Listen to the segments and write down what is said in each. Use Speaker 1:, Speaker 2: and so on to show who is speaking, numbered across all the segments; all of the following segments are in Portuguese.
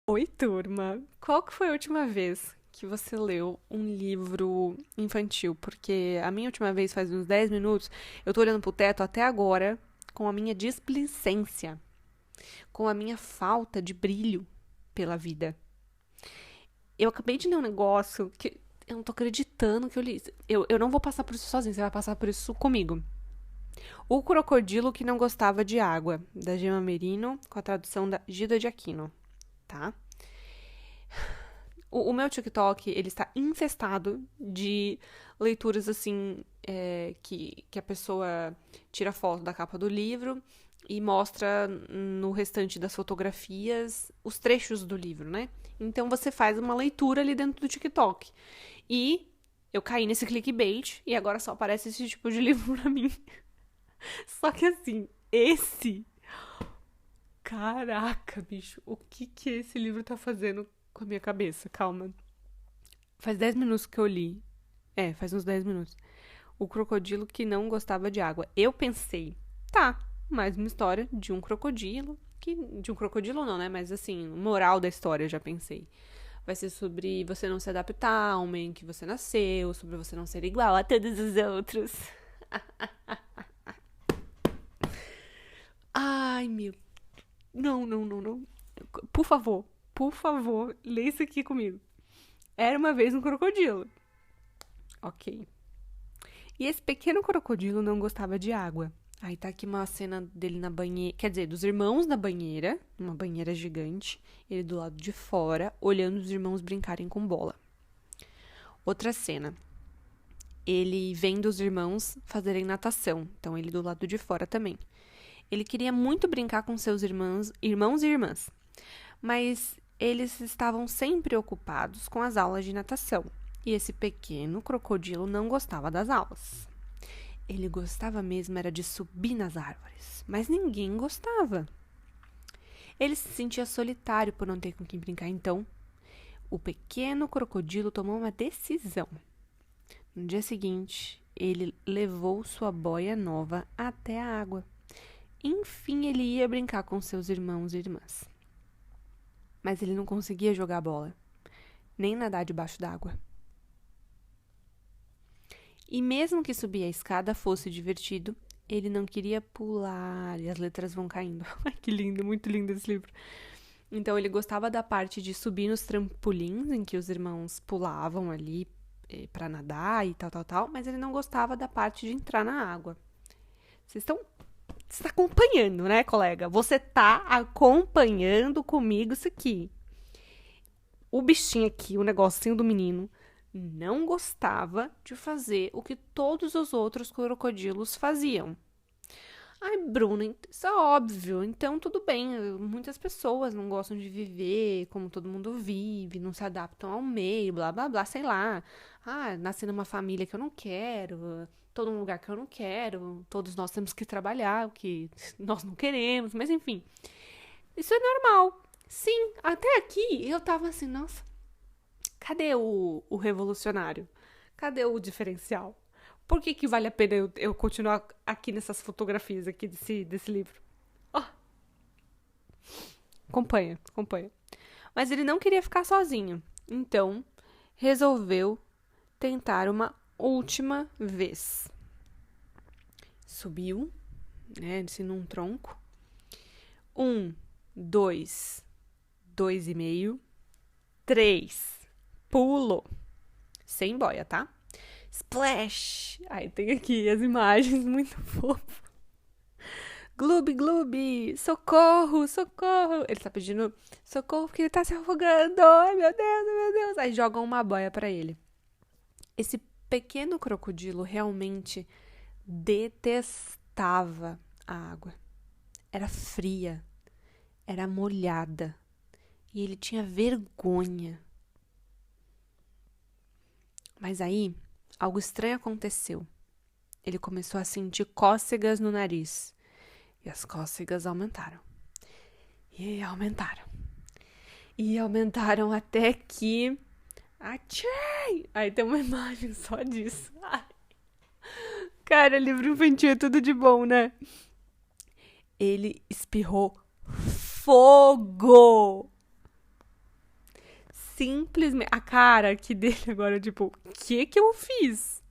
Speaker 1: Oi, turma! Qual que foi a última vez que você leu um livro infantil? Porque a minha última vez faz uns 10 minutos, eu tô olhando pro teto até agora com a minha displicência, com a minha falta de brilho pela vida. Eu acabei de ler um negócio que eu não tô acreditando que eu li. Eu não vou passar por isso sozinho, você vai passar por isso comigo. O Crocodilo que Não Gostava de Água, da Gemma Merino, com a tradução da Gilda de Aquino, tá? O meu TikTok, ele está infestado de leituras, assim, que a pessoa tira foto da capa do livro e mostra no restante das fotografias os trechos do livro, né? Então você faz uma leitura ali dentro do TikTok. E eu caí nesse clickbait e agora só aparece esse tipo de livro pra mim. Só que assim, esse. Caraca, bicho, o que esse livro tá fazendo com a minha cabeça? Calma. Faz 10 minutos que eu li. Faz uns 10 minutos. O crocodilo que não gostava de água. Eu pensei, tá, mais uma história de um crocodilo. De um crocodilo não, né? Mas assim, moral da história, eu já pensei. Vai ser sobre você não se adaptar ao meio em que você nasceu, sobre você não ser igual a todos os outros. Ai, meu. Não, não, não, não. Por favor, lê isso aqui comigo. Era uma vez um crocodilo. Ok. E esse pequeno crocodilo não gostava de água. Aí tá aqui uma cena dele na banheira, quer dizer, dos irmãos na banheira, uma banheira gigante, ele do lado de fora, olhando os irmãos brincarem com bola. Outra cena, ele vendo os irmãos fazerem natação, então ele do lado de fora também. Ele queria muito brincar com seus irmãos e irmãs, mas eles estavam sempre ocupados com as aulas de natação. E esse pequeno crocodilo não gostava das aulas. Ele gostava mesmo era de subir nas árvores, mas ninguém gostava. Ele se sentia solitário por não ter com quem brincar, então o pequeno crocodilo tomou uma decisão. No dia seguinte, ele levou sua boia nova até a água. Enfim, ele ia brincar com seus irmãos e irmãs. Mas ele não conseguia jogar bola, nem nadar debaixo d'água. E mesmo que subir a escada fosse divertido, ele não queria pular e as letras vão caindo. Ai, que lindo, muito lindo esse livro. Então ele gostava da parte de subir nos trampolins em que os irmãos pulavam ali para nadar e tal, tal, tal, mas ele não gostava da parte de entrar na água. Você está acompanhando, né, colega? Você está acompanhando comigo isso aqui. O bichinho aqui, o negocinho do menino, não gostava de fazer o que todos os outros crocodilos faziam. Ai, Bruna, isso é óbvio. Então, tudo bem. Muitas pessoas não gostam de viver como todo mundo vive, não se adaptam ao meio, blá, blá, blá, sei lá. Ah, nasci numa família que eu não quero, tô num lugar que eu não quero, todos nós temos que trabalhar, o que nós não queremos, mas enfim. Isso é normal. Sim, até aqui eu tava assim, nossa, cadê o revolucionário? Cadê o diferencial? Por que vale a pena eu continuar aqui nessas fotografias aqui desse livro? Oh, acompanha, acompanha. Mas ele não queria ficar sozinho. Então, resolveu tentar uma última vez. Subiu, né, assim, num tronco. 1, 2, 2,5, 3. Pulo. Sem boia, tá? Splash! Aí tem aqui as imagens muito fofas. Gloob, gloob! Socorro, socorro! Ele tá pedindo socorro porque ele tá se afogando. Ai, meu Deus, meu Deus. Aí jogam uma boia pra ele. Esse pequeno crocodilo realmente detestava a água. Era fria, era molhada. E ele tinha vergonha. Mas aí, algo estranho aconteceu. Ele começou a sentir cócegas no nariz. E as cócegas aumentaram. E aumentaram. E aumentaram até que... Achei! Aí tem uma imagem só disso. Ai. Cara, livro infantil é tudo de bom, né? Ele espirrou fogo. simplesmente... A cara aqui dele agora, tipo, o que eu fiz?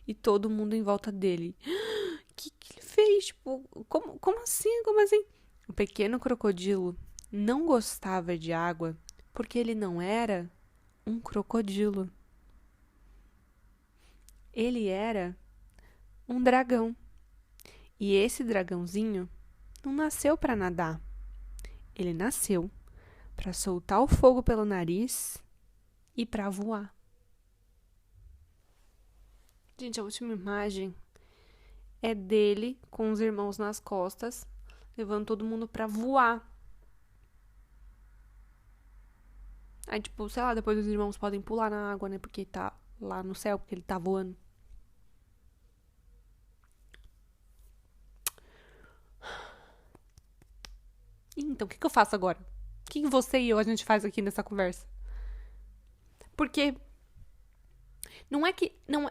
Speaker 1: E todo mundo em volta dele. O que ele fez? Tipo, como assim? Como assim? O pequeno crocodilo não gostava de água porque ele não era um crocodilo. Ele era um dragão. E esse dragãozinho não nasceu para nadar. Ele nasceu para soltar o fogo pelo nariz e para voar. Gente, a última imagem é dele com os irmãos nas costas, levando todo mundo para voar. Aí, tipo, sei lá, depois os irmãos podem pular na água, né? Porque tá lá no céu, porque ele tá voando. Então, o que eu faço agora? O que você e eu a gente faz aqui nessa conversa? Porque não é que... Não,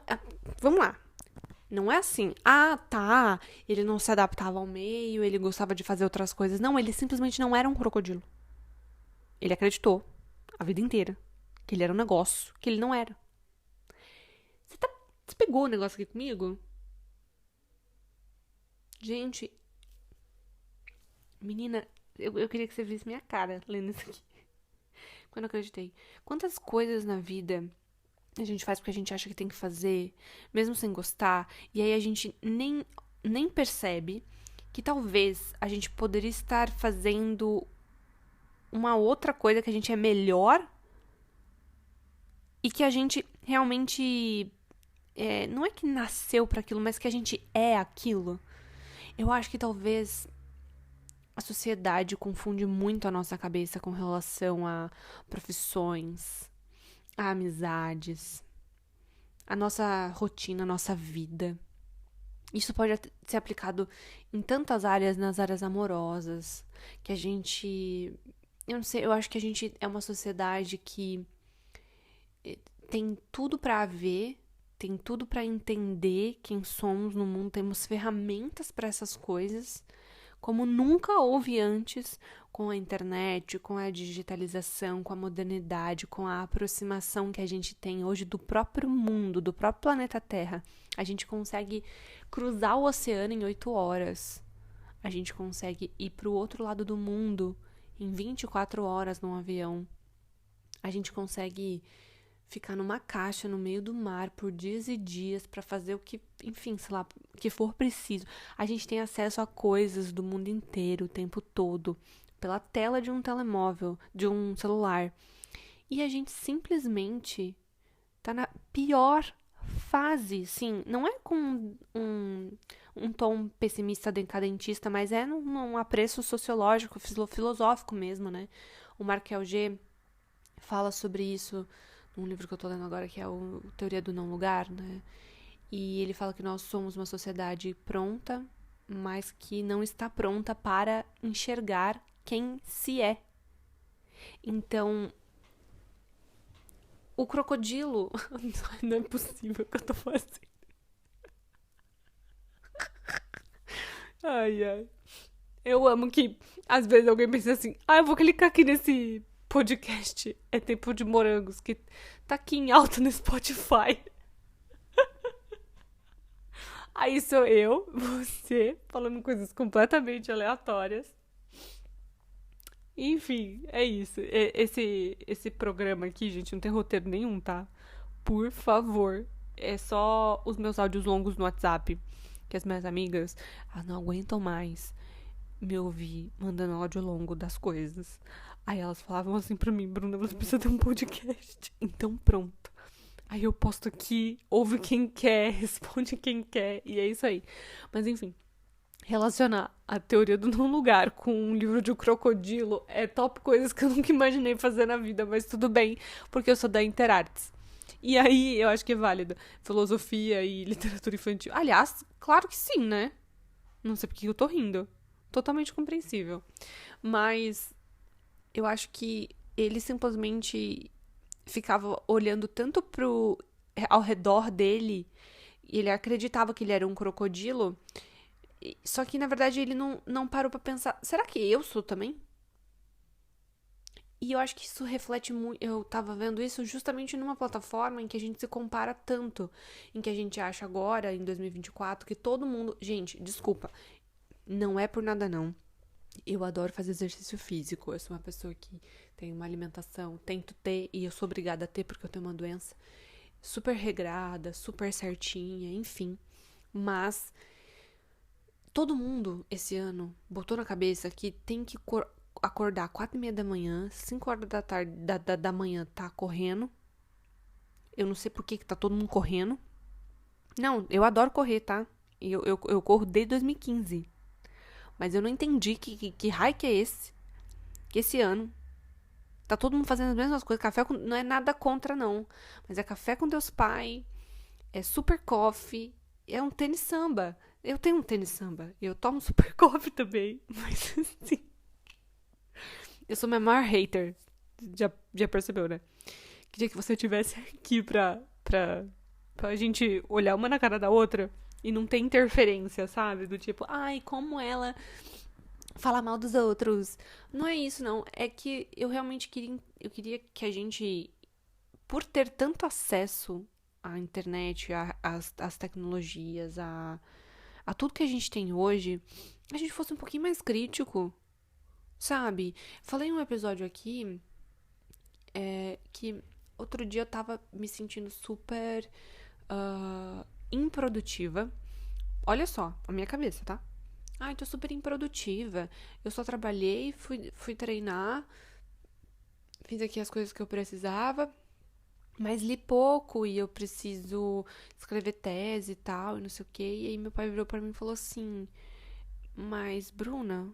Speaker 1: vamos lá. Não é assim, tá, ele não se adaptava ao meio, ele gostava de fazer outras coisas. Não, ele simplesmente não era um crocodilo. Ele acreditou a vida inteira que ele era um negócio que ele não era. Você pegou o negócio aqui comigo? Gente, menina, eu queria que você visse minha cara lendo isso aqui. Quando eu acreditei. Quantas coisas na vida a gente faz porque a gente acha que tem que fazer, mesmo sem gostar, e aí a gente nem percebe que talvez a gente poderia estar fazendo uma outra coisa que a gente é melhor e que a gente realmente não é que nasceu para aquilo, mas que a gente é aquilo. Eu acho que talvez a sociedade confunde muito a nossa cabeça com relação a profissões, a amizades, a nossa rotina, a nossa vida. Isso pode ser aplicado em tantas áreas, nas áreas amorosas, que a gente... Eu não sei, eu acho que a gente é uma sociedade que tem tudo pra ver, tem tudo pra entender quem somos no mundo, temos ferramentas pra essas coisas, como nunca houve antes, com a internet, com a digitalização, com a modernidade, com a aproximação que a gente tem hoje do próprio mundo, do próprio planeta Terra. A gente consegue cruzar o oceano em 8 horas. A gente consegue ir para o outro lado do mundo em 24 horas num avião. A gente consegue ficar numa caixa no meio do mar por dias e dias para fazer o que, enfim, sei lá, o que for preciso. A gente tem acesso a coisas do mundo inteiro o tempo todo, pela tela de um telemóvel, de um celular. E a gente simplesmente tá na pior fase, sim. Não é com um tom pessimista, decadentista, mas é num apreço sociológico, filosófico mesmo, né? O Markel G fala sobre isso num livro que eu tô lendo agora, que é o Teoria do Não Lugar, né? E ele fala que nós somos uma sociedade pronta, mas que não está pronta para enxergar quem se é. Então, o crocodilo... Não é possível que eu tô fazendo. Ai, ai. Eu amo que, às vezes, alguém pensa assim, eu vou clicar aqui nesse podcast. É Tempo de Morangos, que tá aqui em alta no Spotify. Aí sou eu, você, falando coisas completamente aleatórias. Enfim, é isso. Esse programa aqui, gente, não tem roteiro nenhum, tá? Por favor. É só os meus áudios longos no WhatsApp. Que as minhas amigas, não aguentam mais me ouvir mandando áudio longo das coisas. Aí elas falavam assim pra mim, Bruna, você precisa ter um podcast. Então pronto. Aí eu posto aqui, ouve quem quer, responde quem quer, e é isso aí. Mas enfim, relacionar a teoria do não lugar com um livro de um crocodilo é top coisas que eu nunca imaginei fazer na vida, mas tudo bem, porque eu sou da Interartes. E aí eu acho que é válido. Filosofia e literatura infantil. Aliás, claro que sim, né? Não sei porque eu tô rindo. Totalmente compreensível. Mas eu acho que ele simplesmente ficava olhando tanto ao redor dele, e ele acreditava que ele era um crocodilo, só que na verdade ele não parou pra pensar, será que eu sou também? E eu acho que isso reflete muito. Eu tava vendo isso justamente numa plataforma em que a gente se compara tanto. Em que a gente acha agora, em 2024, que todo mundo. Gente, desculpa. Não é por nada, não. Eu adoro fazer exercício físico. Eu sou uma pessoa que tem uma alimentação, tento ter, e eu sou obrigada a ter porque eu tenho uma doença super regrada, super certinha, enfim. Mas todo mundo esse ano botou na cabeça que tem que acordar 4:30 da manhã, 5 horas da tarde da manhã tá correndo. Eu não sei por que tá todo mundo correndo. Não, eu adoro correr, tá? Eu corro desde 2015. Mas eu não entendi que raio que é esse. Que esse ano tá todo mundo fazendo as mesmas coisas. Café com, não é nada contra, não. Mas é café com Deus Pai. É super coffee. É um tênis samba. Eu tenho um tênis samba. Eu tomo super coffee também. Mas assim. Eu sou minha maior hater. Já percebeu, né? Queria que você estivesse aqui pra gente olhar uma na cara da outra e não ter interferência, sabe? Do tipo, ai, como ela fala mal dos outros. Não é isso, não. É que eu realmente queria que a gente, por ter tanto acesso à internet, às tecnologias, a tudo que a gente tem hoje, a gente fosse um pouquinho mais crítico, sabe? Falei em um episódio aqui que outro dia eu tava me sentindo super improdutiva. Olha só, a minha cabeça, tá? Ai, tô super improdutiva. Eu só trabalhei, fui treinar, fiz aqui as coisas que eu precisava, mas li pouco e eu preciso escrever tese e tal, e não sei o quê. E aí meu pai virou pra mim e falou assim: Mas, Bruna,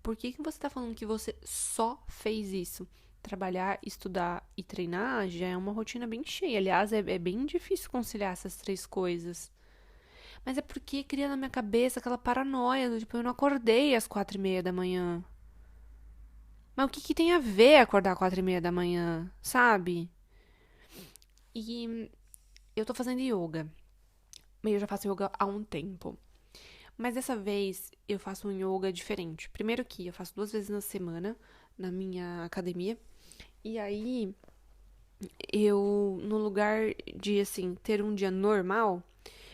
Speaker 1: por que você tá falando que você só fez isso? Trabalhar, estudar e treinar já é uma rotina bem cheia. Aliás, é bem difícil conciliar essas três coisas. Mas é porque cria na minha cabeça aquela paranoia do tipo, eu não acordei às 4:30 da manhã. Mas o que tem a ver acordar às 4:30 da manhã, sabe? E eu tô fazendo yoga. Mas eu já faço yoga há um tempo. Mas dessa vez eu faço um yoga diferente. Primeiro que eu faço 2 vezes na semana na minha academia. E aí eu, no lugar de, assim, ter um dia normal,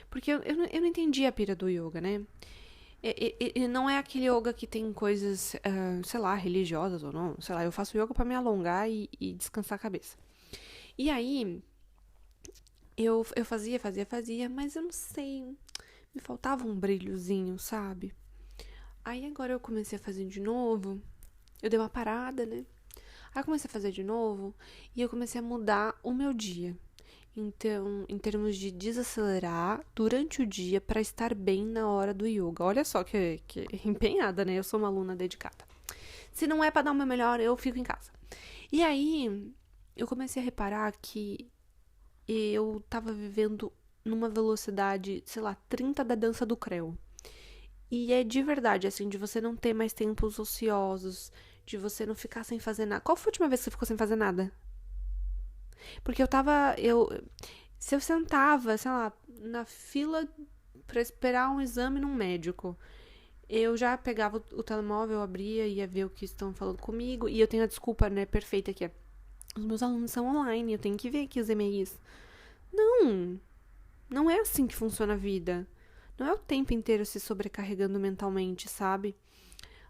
Speaker 1: porque eu não entendi a pira do yoga, né? E não é aquele yoga que tem coisas, sei lá, religiosas ou não. Sei lá, eu faço yoga pra me alongar e descansar a cabeça. E aí, eu fazia, mas eu não sei. Me faltava um brilhozinho, sabe? Aí agora eu comecei a fazer de novo. Eu dei uma parada, né? Aí eu comecei a fazer de novo e eu comecei a mudar o meu dia. Então, em termos de desacelerar durante o dia para estar bem na hora do yoga. Olha só que empenhada, né? Eu sou uma aluna dedicada. Se não é para dar o meu melhor, eu fico em casa. E aí, eu comecei a reparar que eu tava vivendo numa velocidade, sei lá, 30 da dança do Creu. E é de verdade, assim, de você não ter mais tempos ociosos, de você não ficar sem fazer nada. Qual foi a última vez que você ficou sem fazer nada? Porque se eu sentava, sei lá, na fila pra esperar um exame num médico, eu já pegava o telemóvel, abria, ia ver o que estão falando comigo, e eu tenho a desculpa, né, perfeita que é: os meus alunos são online, eu tenho que ver aqui os e-mails. Não, não é assim que funciona a vida. Não é o tempo inteiro se sobrecarregando mentalmente, sabe?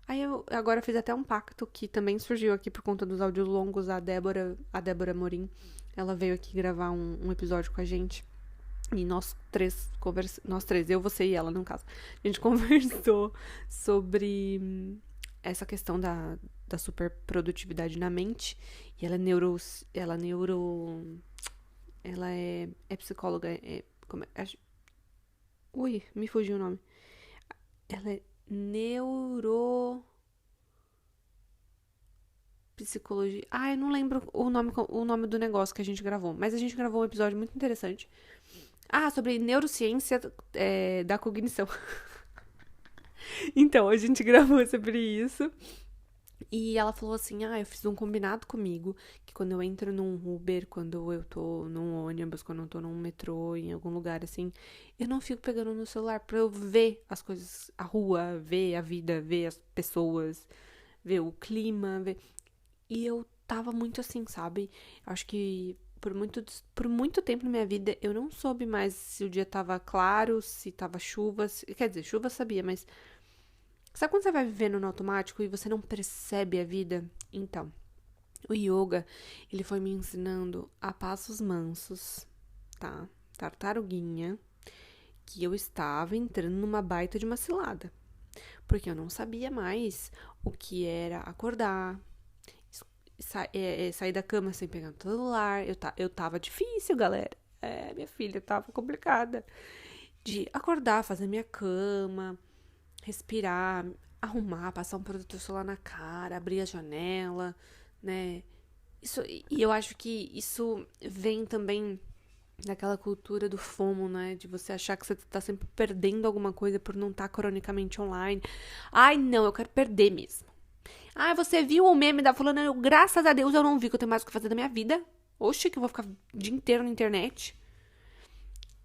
Speaker 1: Aí eu agora fiz até um pacto que também surgiu aqui por conta dos áudios longos. A Débora Morim, ela veio aqui gravar um episódio com a gente. E nós três, eu, você e ela, no caso. A gente conversou sobre essa questão da superprodutividade na mente. E ela é psicóloga. Ui, me fugiu o nome. Ela é neuropsicologia. Ah, eu não lembro o nome do negócio que a gente gravou. Mas a gente gravou um episódio muito interessante. Ah, sobre neurociência da cognição. Então, a gente gravou sobre isso. E ela falou assim: eu fiz um combinado comigo que quando eu entro num Uber, quando eu tô num ônibus, quando eu tô num metrô, em algum lugar assim, eu não fico pegando no celular pra eu ver as coisas, a rua, ver a vida, ver as pessoas, ver o clima, ver. E eu tava muito assim, sabe? Acho que por muito tempo na minha vida eu não soube mais se o dia tava claro, se tava chuva. Quer dizer, chuva eu sabia, mas. Sabe quando você vai vivendo no automático e você não percebe a vida? Então, o yoga, ele foi me ensinando a passos mansos, tá? Tartaruguinha, que eu estava entrando numa baita de uma cilada. Porque eu não sabia mais o que era acordar, sair da cama sem pegar no celular. Eu tava difícil, galera. Minha filha tava complicada. De acordar, fazer minha cama, respirar, arrumar, passar um protetor solar na cara, abrir a janela, né? E eu acho que isso vem também daquela cultura do FOMO, né? De você achar que você tá sempre perdendo alguma coisa por não estar cronicamente online. Ai, não, eu quero perder mesmo. Ah, você viu o meme da fulana? Graças a Deus eu não vi, que eu tenho mais o que fazer da minha vida. Oxe, que eu vou ficar o dia inteiro na internet.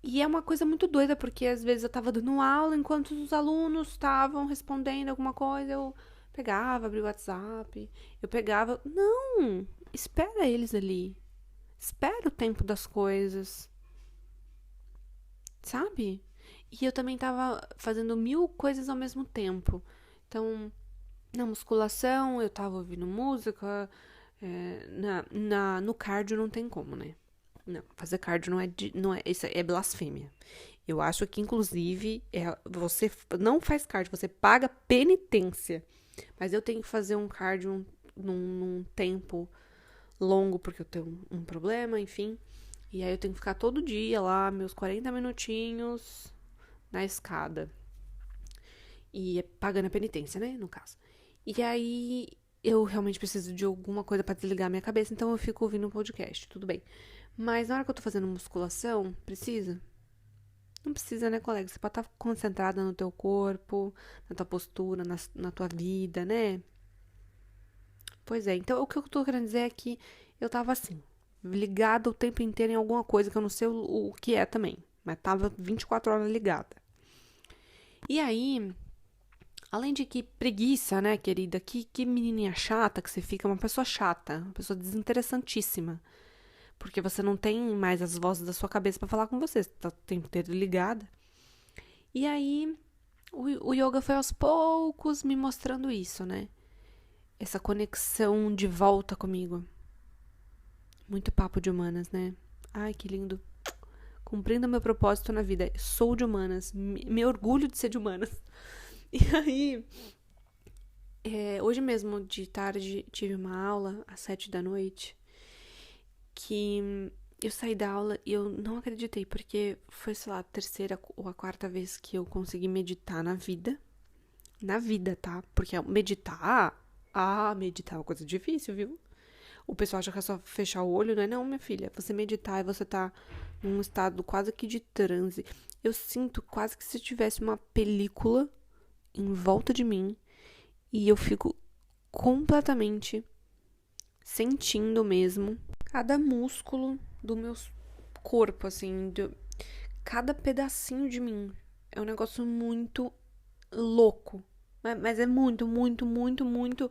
Speaker 1: E é uma coisa muito doida, porque às vezes eu tava dando aula enquanto os alunos estavam respondendo alguma coisa, eu pegava, abria o WhatsApp, eu pegava. Não! Espera eles ali. Espera o tempo das coisas. Sabe? E eu também tava fazendo 1000 coisas ao mesmo tempo. Então, na musculação, eu tava ouvindo música. No cardio não tem como, né? Não, fazer cardio isso é blasfêmia. Eu acho que, inclusive, você não faz cardio, você paga penitência. Mas eu tenho que fazer um cardio num tempo longo, porque eu tenho um problema, enfim. E aí eu tenho que ficar todo dia lá, meus 40 minutinhos na escada. E pagando a penitência, né, no caso. E aí eu realmente preciso de alguma coisa pra desligar a minha cabeça, então eu fico ouvindo um podcast, tudo bem. Mas na hora que eu tô fazendo musculação, precisa? Não precisa, né, colega? Você pode estar concentrada no teu corpo, na tua postura, na tua vida, né? Pois é, então o que eu tô querendo dizer é que eu tava assim, ligada o tempo inteiro em alguma coisa que eu não sei o que é também, mas tava 24 horas ligada. E aí, além de que preguiça, né, querida? Que menininha chata que você fica, uma pessoa chata, uma pessoa desinteressantíssima. Porque você não tem mais as vozes da sua cabeça pra falar com você tá o tempo inteiro ligada. E aí, o yoga foi aos poucos me mostrando isso, né? Essa conexão de volta comigo. Muito papo de humanas, né? Ai, que lindo. Cumprindo meu propósito na vida. Sou de humanas. Me orgulho de ser de humanas. E aí, hoje mesmo, de tarde, tive uma aula às 7 da noite. Que eu saí da aula e eu não acreditei, porque foi, sei lá, a terceira ou a quarta vez que eu consegui meditar na vida. Na vida, tá? Porque meditar é uma coisa difícil, viu? O pessoal acha que é só fechar o olho, não é não, minha filha. Você meditar e você tá num estado quase que de transe. Eu sinto quase que se tivesse uma película em volta de mim e eu fico completamente sentindo mesmo cada músculo do meu corpo, assim, cada pedacinho de mim. É um negócio muito louco. Mas é muito, muito, muito, muito.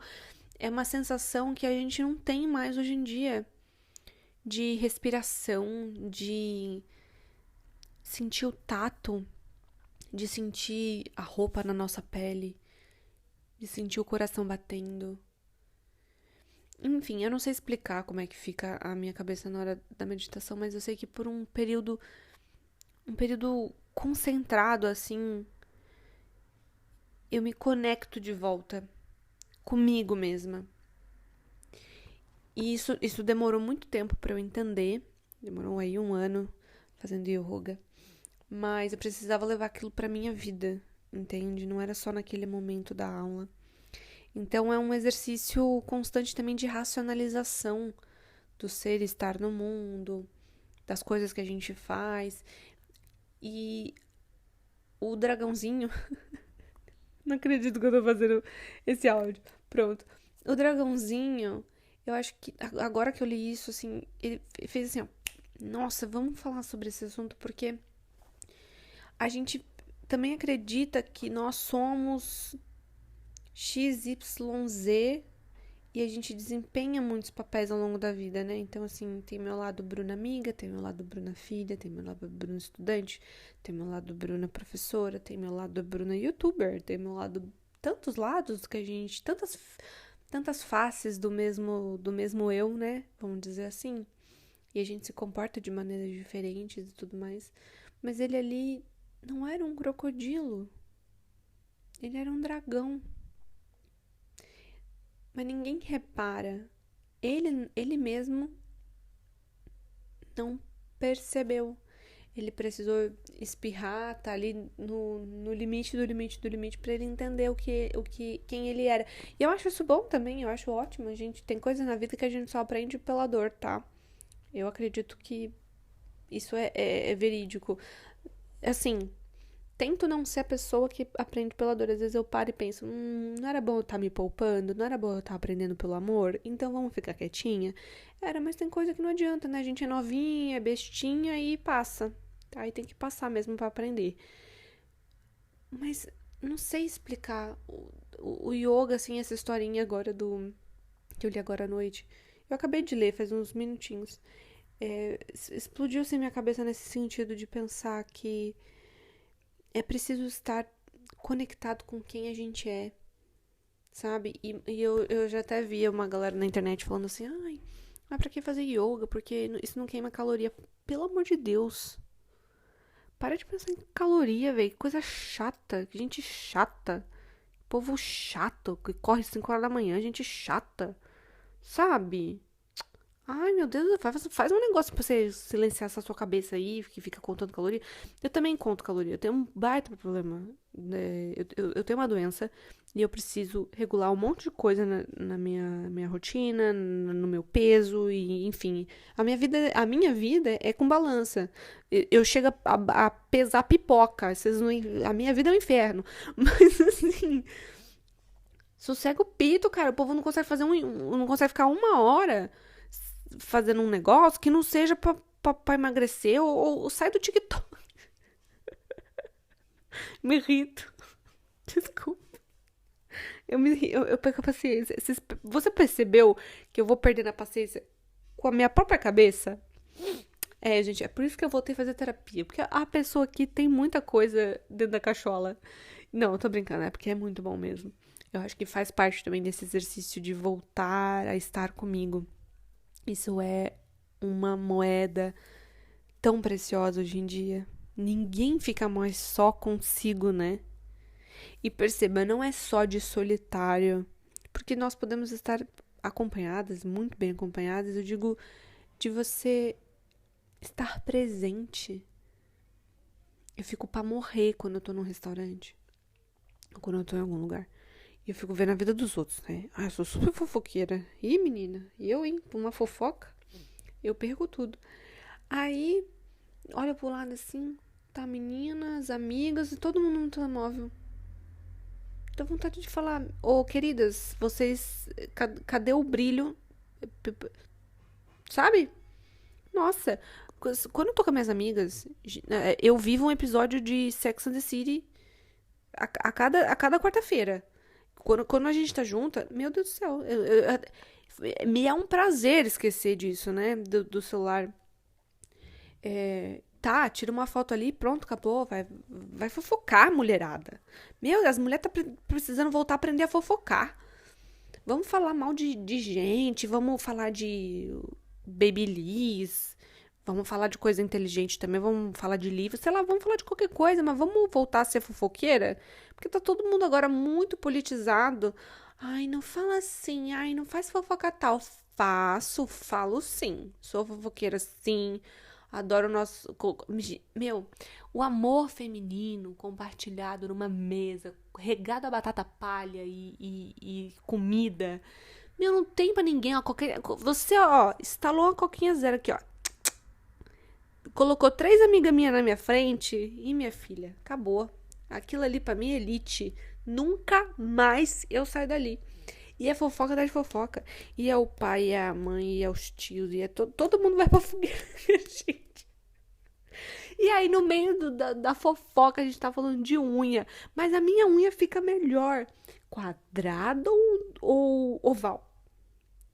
Speaker 1: É uma sensação que a gente não tem mais hoje em dia. De respiração, de sentir o tato, de sentir a roupa na nossa pele, de sentir o coração batendo. Enfim, eu não sei explicar como é que fica a minha cabeça na hora da meditação, mas eu sei que por um período concentrado assim, eu me conecto de volta comigo mesma. E isso demorou muito tempo pra eu entender. Demorou aí 1 ano fazendo yoga. Mas eu precisava levar aquilo pra minha vida, entende? Não era só naquele momento da aula. Então é um exercício constante também de racionalização do ser e estar no mundo, das coisas que a gente faz. E o dragãozinho. Não acredito que eu tô fazendo esse áudio. Pronto. O dragãozinho, eu acho que agora que eu li isso, assim, ele fez assim, ó. Nossa, vamos falar sobre esse assunto, porque a gente também acredita que nós somos XYZ E a gente desempenha muitos papéis ao longo da vida, né? Então, assim, tem meu lado Bruna amiga, tem meu lado Bruna filha, tem meu lado Bruna estudante, tem meu lado Bruna professora, tem meu lado Bruna youtuber, tem meu lado... Tantos lados que a gente... Tantas faces do mesmo eu, né? Vamos dizer assim. E a gente se comporta de maneiras diferentes e tudo mais. Mas ele ali não era um crocodilo. Ele era um dragão. Mas ninguém repara. Ele mesmo não percebeu. Ele precisou espirrar, tá ali no limite do limite do limite pra ele entender quem ele era. E eu acho isso bom também, eu acho ótimo. A gente tem coisas na vida que a gente só aprende pela dor, tá? Eu acredito que isso é verídico. Assim, tento não ser a pessoa que aprende pela dor. Às vezes eu paro e penso, não era bom eu estar me poupando? Não era bom eu estar aprendendo pelo amor? Então vamos ficar quietinha? Mas tem coisa que não adianta, né? A gente é novinha, é bestinha e passa. Aí tem que passar mesmo pra aprender. Mas não sei explicar o yoga, assim, essa historinha agora que eu li agora à noite. Eu acabei de ler faz uns minutinhos. Explodiu assim minha cabeça nesse sentido de pensar que é preciso estar conectado com quem a gente é, sabe? E eu já até via uma galera na internet falando assim, mas pra que fazer yoga? Porque isso não queima caloria. Pelo amor de Deus. Para de pensar em caloria, velho. Coisa chata. Gente chata. Povo chato. Que corre 5 horas da manhã. Gente chata. Sabe? Ai, meu Deus, faz um negócio pra você silenciar essa sua cabeça aí, que fica contando caloria. Eu também conto caloria, eu tenho um baita problema. Né? Eu tenho uma doença e eu preciso regular um monte de coisa na minha rotina, no meu peso, e enfim. A minha vida é com balança. Eu chego a pesar pipoca. A minha vida é um inferno. Mas assim. Sossega o pito, cara. O povo não consegue não consegue ficar 1 hora fazendo um negócio que não seja pra emagrecer ou sai do TikTok. Me irrito. Desculpa. Eu perco a paciência. Você percebeu que eu vou perdendo a paciência com a minha própria cabeça? Gente, é por isso que eu voltei a fazer terapia. Porque a pessoa aqui tem muita coisa dentro da cachola. Não, eu tô brincando, é porque é muito bom mesmo. Eu acho que faz parte também desse exercício de voltar a estar comigo. Isso é uma moeda tão preciosa hoje em dia. Ninguém fica mais só consigo, né? E perceba, não é só de solitário, porque nós podemos estar acompanhadas, muito bem acompanhadas, eu digo, de você estar presente. Eu fico pra morrer quando eu tô num restaurante, ou quando eu tô em algum lugar. E eu fico vendo a vida dos outros, né? Eu sou super fofoqueira. Ih, menina, e eu, hein? Uma fofoca, eu perco tudo. Aí, olha pro lado assim, tá a menina, as amigas e todo mundo no telemóvel. Dá vontade de falar, queridas, vocês, cadê o brilho? Sabe? Nossa, quando eu tô com minhas amigas, eu vivo um episódio de Sex and the City a cada quarta-feira. Quando a gente tá junta, meu Deus do céu, me é um prazer esquecer disso, né? Do celular. Tá, tira uma foto ali, pronto, acabou. Vai fofocar, mulherada. Meu, as mulheres tá precisando voltar a aprender a fofocar. Vamos falar mal de gente, vamos falar de babyliss, vamos falar de coisa inteligente também, vamos falar de livro, sei lá, vamos falar de qualquer coisa, mas vamos voltar a ser fofoqueira? Porque tá todo mundo agora muito politizado. Ai, não fala assim, ai, não faz fofoca tal. Falo sim. Sou fofoqueira sim. Adoro o nosso. Meu, o amor feminino compartilhado numa mesa, regado a batata palha e comida. Meu, não tem pra ninguém, ó. Você, ó, instalou uma coquinha zero aqui, ó. Colocou 3 amigas minhas na minha frente e minha filha, acabou. Aquilo ali pra mim é elite. Nunca mais eu saio dali. E é fofoca atrás de fofoca. E é o pai, e é a mãe, e é os tios, e é todo mundo vai pra fogueira, gente. E aí, no meio da fofoca, a gente tá falando de unha. Mas a minha unha fica melhor. Quadrada ou oval?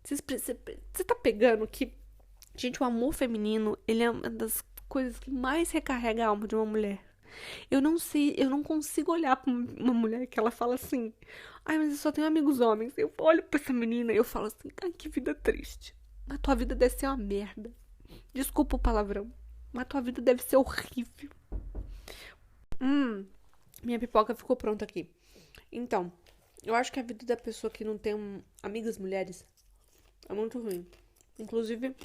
Speaker 1: Você tá pegando que, gente, o amor feminino, ele é uma das coisas que mais recarrega a alma de uma mulher. Eu não sei, eu não consigo olhar pra uma mulher que ela fala assim, ai, mas eu só tenho amigos homens. Eu olho pra essa menina e eu falo assim, ai, que vida triste. Mas tua vida deve ser uma merda. Desculpa o palavrão, mas tua vida deve ser horrível. Minha pipoca ficou pronta aqui. Então, eu acho que a vida da pessoa que não tem amigas mulheres é muito ruim. Inclusive,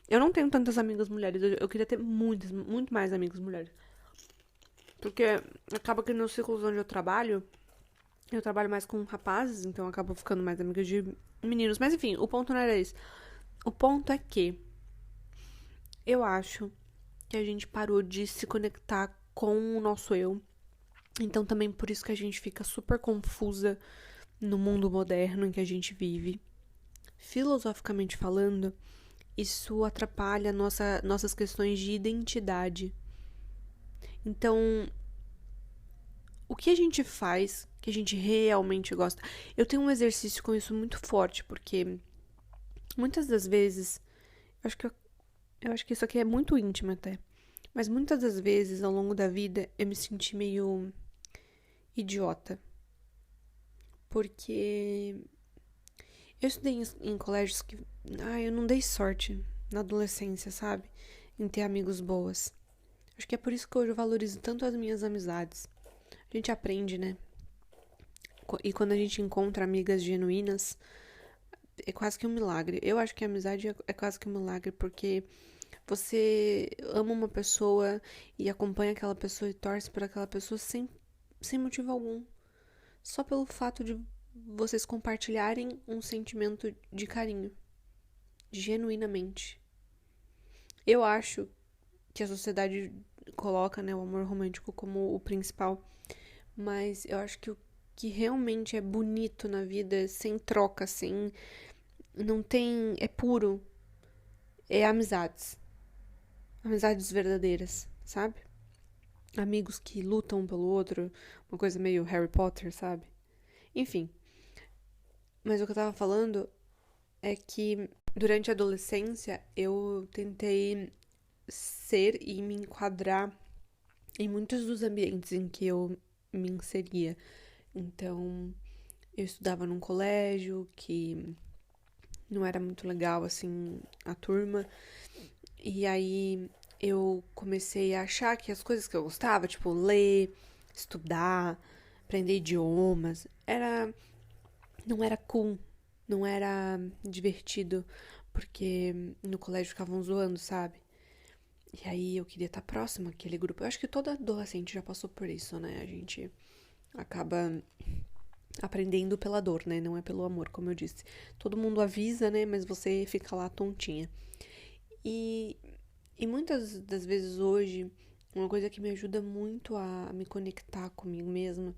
Speaker 1: eu não tenho tantas amigas mulheres. Eu queria ter muitas, muito mais amigas mulheres. Porque acaba que nos círculos onde eu trabalho mais com rapazes, então eu acabo ficando mais amiga de meninos. Mas enfim, o ponto não era esse. O ponto é que eu acho que a gente parou de se conectar com o nosso eu. Então também por isso que a gente fica super confusa no mundo moderno em que a gente vive. Filosoficamente falando, isso atrapalha nossas questões de identidade. Então, o que a gente faz que a gente realmente gosta? Eu tenho um exercício com isso muito forte, porque muitas das vezes, eu acho que isso aqui é muito íntimo até, mas muitas das vezes ao longo da vida eu me senti meio idiota. Porque eu estudei em colégios que, eu não dei sorte na adolescência, sabe? Em ter amigos boas. Acho que é por isso que hoje eu valorizo tanto as minhas amizades. A gente aprende, né? E quando a gente encontra amigas genuínas, é quase que um milagre. Eu acho que a amizade é quase que um milagre, porque você ama uma pessoa e acompanha aquela pessoa e torce por aquela pessoa sem motivo algum. Só pelo fato de vocês compartilharem um sentimento de carinho. Genuinamente. Eu acho que a sociedade coloca, né, o amor romântico como o principal, mas eu acho que o que realmente é bonito na vida, sem troca, sem. Não tem. É puro. É amizades. Amizades verdadeiras, sabe? Amigos que lutam um pelo outro, uma coisa meio Harry Potter, sabe? Enfim. Mas o que eu tava falando é que durante a adolescência eu tentei ser e me enquadrar em muitos dos ambientes em que eu me inseria. Então, eu estudava num colégio que não era muito legal, assim, a turma. E aí eu comecei a achar que as coisas que eu gostava, tipo ler, estudar, aprender idiomas, não era cool, não era divertido, porque no colégio ficavam zoando, sabe? E aí eu queria estar próxima àquele grupo. Eu acho que todo adolescente já passou por isso, né? A gente acaba aprendendo pela dor, né? Não é pelo amor, como eu disse. Todo mundo avisa, né? Mas você fica lá tontinha. E, e muitas das vezes hoje, uma coisa que me ajuda muito a me conectar comigo mesma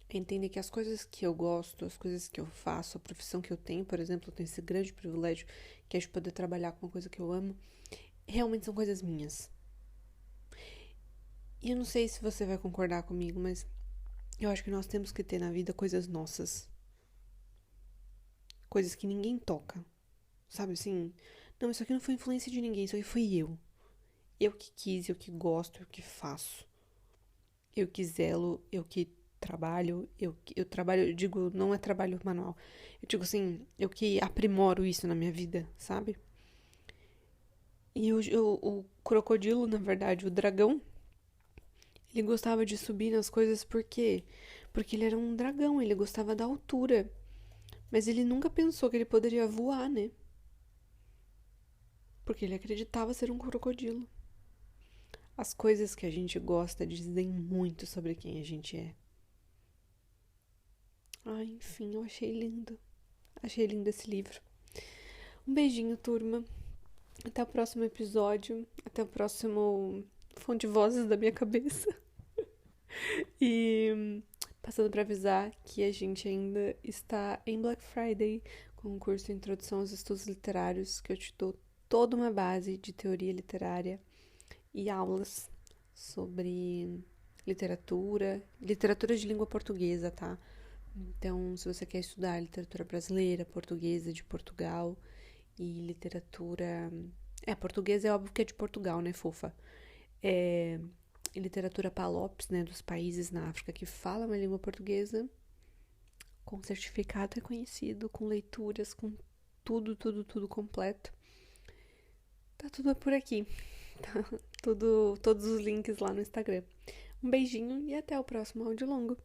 Speaker 1: é entender que as coisas que eu gosto, as coisas que eu faço, a profissão que eu tenho, por exemplo, eu tenho esse grande privilégio que é de poder trabalhar com uma coisa que eu amo, realmente são coisas minhas. E eu não sei se você vai concordar comigo, mas eu acho que nós temos que ter na vida coisas nossas. Coisas que ninguém toca. Sabe assim? Não, isso aqui não foi influência de ninguém, isso aqui fui eu. Eu que quis, eu que gosto, eu que faço. Eu que zelo, eu que trabalho, eu trabalho, eu digo, não é trabalho manual. Eu digo assim, eu que aprimoro isso na minha vida, sabe? E o crocodilo, na verdade, o dragão, ele gostava de subir nas coisas por quê? Porque ele era um dragão, ele gostava da altura. Mas ele nunca pensou que ele poderia voar, né? Porque ele acreditava ser um crocodilo. As coisas que a gente gosta dizem muito sobre quem a gente é. Enfim, eu achei lindo. Achei lindo esse livro. Um beijinho, turma. Até o próximo episódio. Até o próximo Fonte de Vozes da minha cabeça. E passando para avisar que a gente ainda está em Black Friday com o curso Introdução aos Estudos Literários, que eu te dou toda uma base de teoria literária e aulas sobre literatura de língua portuguesa, tá? Então, se você quer estudar literatura brasileira, portuguesa de Portugal e literatura... português é óbvio que é de Portugal, né, fofa? E literatura PALOPS, né, dos países na África que falam a língua portuguesa, com certificado reconhecido, com leituras, com tudo completo. Tá tudo por aqui. Tá todos os links lá no Instagram. Um beijinho e até o próximo áudio longo.